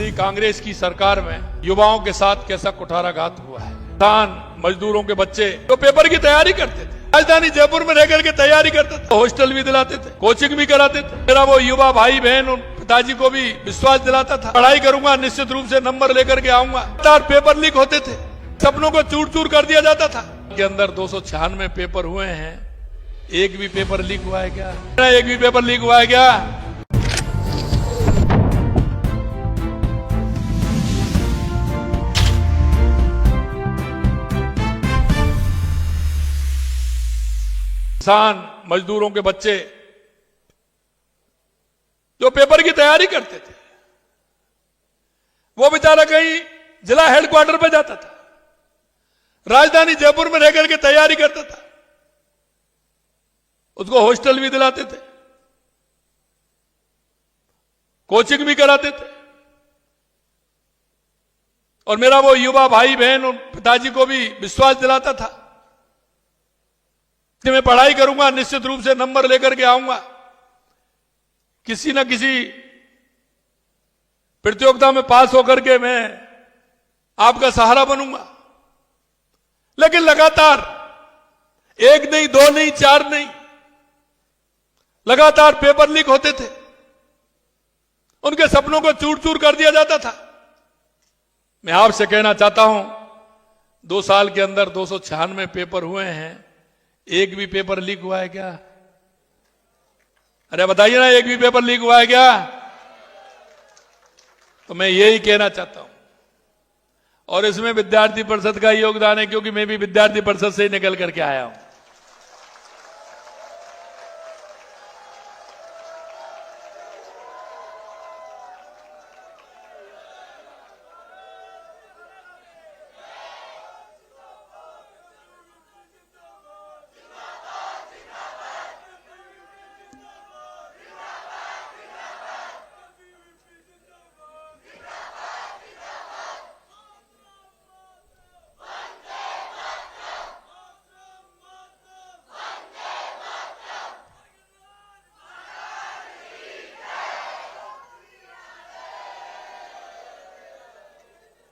पिछली कांग्रेस की सरकार में युवाओं के साथ कैसा कुठाराघात हुआ है। किसान मजदूरों के बच्चे जो पेपर की तैयारी करते थे, राजधानी जयपुर में रह करके तैयारी करते थे, हॉस्टल भी दिलाते थे, कोचिंग भी कराते थे। मेरा वो युवा भाई बहन उन पिताजी को भी विश्वास दिलाता था, पढ़ाई करूंगा, निश्चित रूप से नंबर लेकर के आऊंगा। पेपर लीक होते थे, सपनों को चूर चूर कर दिया जाता था। के अंदर 296 पेपर हुए हैं, एक भी पेपर लीक हुआ है क्या? एक भी पेपर लीक हुआ है क्या? किसान मजदूरों के बच्चे जो पेपर की तैयारी करते थे, वो बेचारा कहीं जिला हेडक्वार्टर पे जाता था, राजधानी जयपुर में रह करके तैयारी करता था, उसको हॉस्टल भी दिलाते थे, कोचिंग भी कराते थे। और मेरा वो युवा भाई बहन उन पिताजी को भी विश्वास दिलाता था कि मैं पढ़ाई करूंगा, निश्चित रूप से नंबर लेकर के आऊंगा, किसी न किसी प्रतियोगिता में पास होकर के मैं आपका सहारा बनूंगा। लेकिन लगातार एक नहीं, दो नहीं, चार नहीं, लगातार पेपर लीक होते थे, उनके सपनों को चूर चूर कर दिया जाता था। मैं आपसे कहना चाहता हूं, 2 साल के अंदर 296 पेपर हुए हैं, एक भी पेपर लीक हुआ है क्या? अरे बताइए ना, एक भी पेपर लीक हुआ है क्या? तो मैं यही कहना चाहता हूं, और इसमें विद्यार्थी परिषद का ही योगदान है, क्योंकि मैं भी विद्यार्थी परिषद से ही निकल करके आया हूं।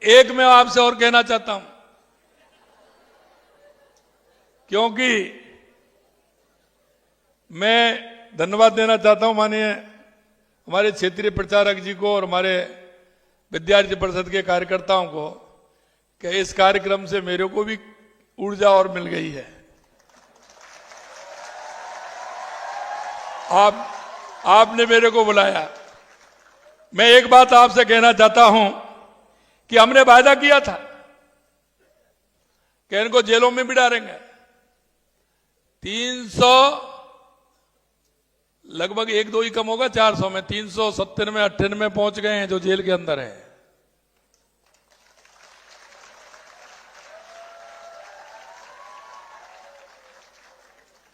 एक मैं आपसे और कहना चाहता हूं, क्योंकि मैं धन्यवाद देना चाहता हूं माननीय हमारे क्षेत्रीय प्रचारक जी को और हमारे विद्यार्थी परिषद के कार्यकर्ताओं को, कि इस कार्यक्रम से मेरे को भी ऊर्जा और मिल गई है। आपने मेरे को बुलाया। मैं एक बात आपसे कहना चाहता हूं कि हमने वायदा किया था कि इनको जेलों में भी डालेंगे। 300 लगभग 1-2 ही कम होगा, 400 में 397-98 पहुंच गए हैं जो जेल के अंदर हैं।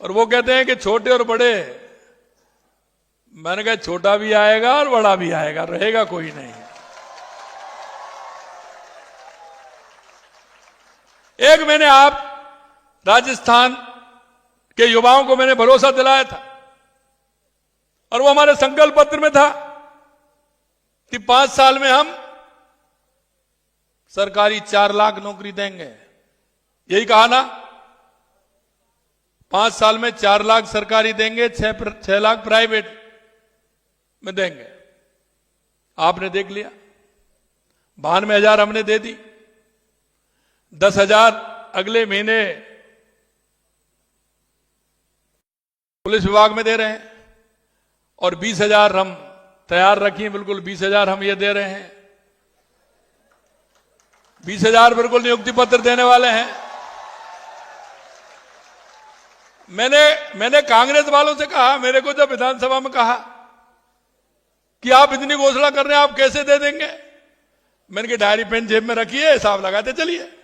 और वो कहते हैं कि छोटे और बड़े, मैंने कहा छोटा भी आएगा और बड़ा भी आएगा, रहेगा कोई नहीं। एक मैंने आप राजस्थान के युवाओं को मैंने भरोसा दिलाया था, और वो हमारे संकल्प पत्र में था कि 5 साल में हम सरकारी 4 लाख नौकरी देंगे। यही कहा ना, 5 साल में 4 लाख सरकारी देंगे, 6 लाख प्राइवेट में देंगे। आपने देख लिया, 92,000 हमने दे दी, 10,000 अगले महीने पुलिस विभाग में दे रहे हैं, और 20,000 हम तैयार रखिए, बिल्कुल 20,000 हम ये दे रहे हैं। 20,000 बिल्कुल नियुक्ति पत्र देने वाले हैं। मैंने कांग्रेस वालों से कहा, मेरे को जब विधानसभा में कहा कि आप इतनी घोषणा कर रहे हैं, आप कैसे दे देंगे? मैंने कहा डायरी पेन जेब में रखिए, हिसाब लगाते चलिए,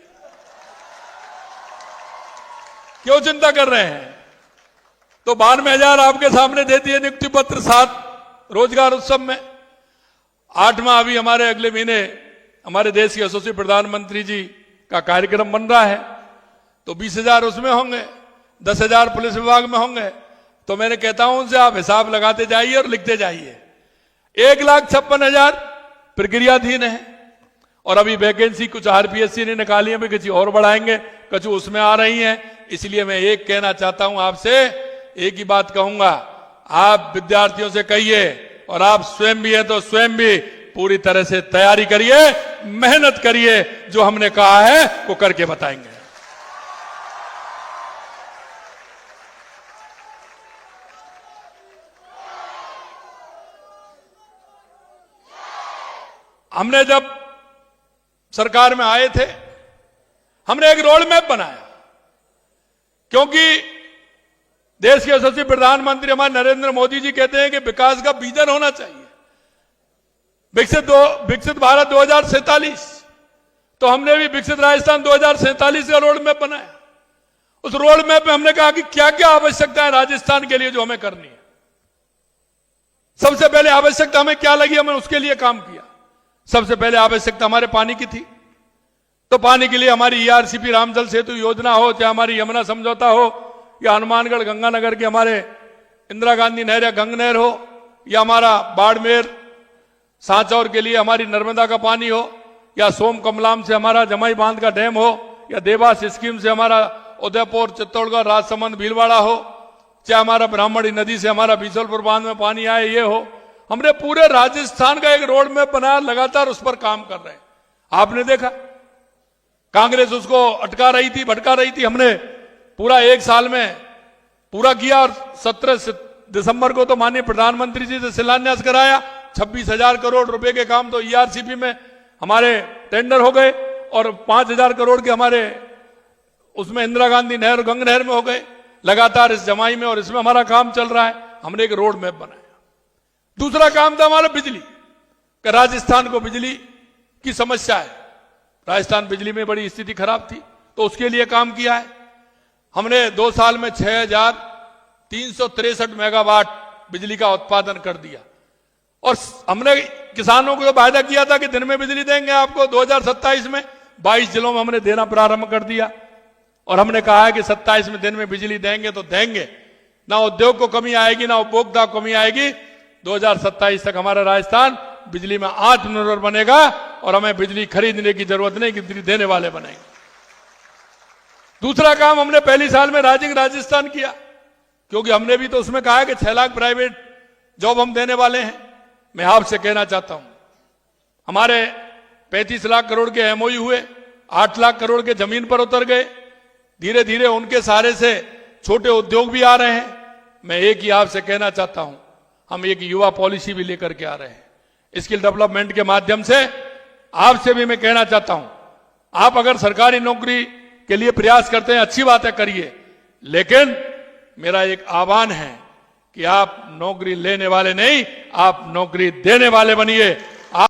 क्यों चिंता कर रहे हैं? तो 92,000 आपके सामने दे दिए नियुक्ति पत्र, 7 रोजगार उत्सव में। 8वां अभी हमारे अगले महीने हमारे देश के यशस्वी प्रधानमंत्री जी का कार्यक्रम बन रहा है, तो 20,000 उसमें होंगे, 10,000 पुलिस विभाग में होंगे। तो मैंने कहता हूं उनसे, आप हिसाब लगाते जाइए और लिखते जाइए। 1,56,000 प्रक्रियाधीन है। और अभी वैकेंसी कुछ आरपीएससी ने निकाली है, किसी और बढ़ाएंगे, कुछ उसमें आ रही हैं। इसलिए मैं एक कहना चाहता हूं आपसे, एक ही बात कहूंगा, आप विद्यार्थियों से कहिए और आप स्वयं भी हैं तो स्वयं भी पूरी तरह से तैयारी करिए, मेहनत करिए, जो हमने कहा है वो करके बताएंगे। हमने जब सरकार में आए थे, हमने एक रोड मैप बनाया, क्योंकि देश के यशस्वी प्रधानमंत्री हमारे नरेंद्र मोदी जी कहते हैं कि विकास का विजन होना चाहिए, विकसित भारत 2047। तो हमने भी विकसित राजस्थान 2047 का रोड मैप बनाया। उस रोड मैप में हमने कहा कि क्या क्या आवश्यकता है राजस्थान के लिए जो हमें करनी है। सबसे पहले आवश्यकता हमें क्या लगी, हमें उसके लिए काम किया। सबसे पहले आवश्यकता हमारे पानी की थी, तो पानी के लिए हमारी ईआरसीपी रामजल सेतु योजना हो, चाहे हमारी यमुना समझौता हो, या हनुमानगढ़ गंगानगर के हमारे इंदिरा गांधी नहर या गंग नहर हो, या हमारा बाड़मेर सांचौर के लिए हमारी नर्मदा का पानी हो, या सोम कमलाम से हमारा जमाई बांध का डैम हो, या देवास स्कीम से हमारा उदयपुर चित्तौड़गढ़ राजसमंद भीलवाड़ा हो, चाहे हमारा ब्राह्मणी नदी से हमारा बीसलपुर बांध में पानी आए ये हो। हमने पूरे राजस्थान का एक रोड मैप बनाया, लगातार उस पर काम कर रहे हैं। आपने देखा कांग्रेस उसको अटका रही थी, भटका रही थी, हमने पूरा एक साल में पूरा किया। और 17 दिसंबर को तो माननीय प्रधानमंत्री जी से शिलान्यास कराया। 26,000 करोड़ रुपए के काम तो ईआरसीपी में हमारे टेंडर हो गए, और 5,000 करोड़ के हमारे उसमें इंदिरा गांधी नहर गंग नहर में हो गए। लगातार इस जमाई में और इसमें हमारा काम चल रहा है। हमने एक रोड मैप बनाया। दूसरा काम था हमारा बिजली कि राजस्थान को बिजली की समस्या है, राजस्थान बिजली में बड़ी स्थिति खराब थी, तो उसके लिए काम किया है। हमने 2 साल में 6,363 मेगावाट बिजली का उत्पादन कर दिया। और हमने किसानों को वायदा किया था कि दिन में बिजली देंगे आपको। 2027 में 22 जिलों में हमने देना प्रारंभ कर दिया, और हमने कहा है कि 27 में दिन में बिजली देंगे तो देंगे, ना उद्योग को कमी आएगी, ना उपभोक्ता को कमी आएगी। 2027 तक हमारा राजस्थान बिजली में आत्मनिर्भर बनेगा, और हमें बिजली खरीदने की जरूरत नहीं कि बिजली देने वाले बनेंगे। दूसरा काम हमने पहली साल में राइजिंग राजस्थान किया, क्योंकि हमने भी तो उसमें कहा है कि 6 लाख प्राइवेट जॉब हम देने वाले हैं। मैं आपसे कहना चाहता हूं, हमारे 35 लाख करोड़ के एमओयू हुए, 8 लाख करोड़ के जमीन पर उतर गए। धीरे धीरे उनके सहारे से छोटे उद्योग भी आ रहे हैं। मैं एक ही आपसे कहना चाहता हूं, हम एक युवा पॉलिसी भी लेकर के आ रहे हैं स्किल डेवलपमेंट के माध्यम से। आपसे भी मैं कहना चाहता हूं, आप अगर सरकारी नौकरी के लिए प्रयास करते हैं, अच्छी बात है, करिए, लेकिन मेरा एक आह्वान है कि आप नौकरी लेने वाले नहीं, आप नौकरी देने वाले बनिए।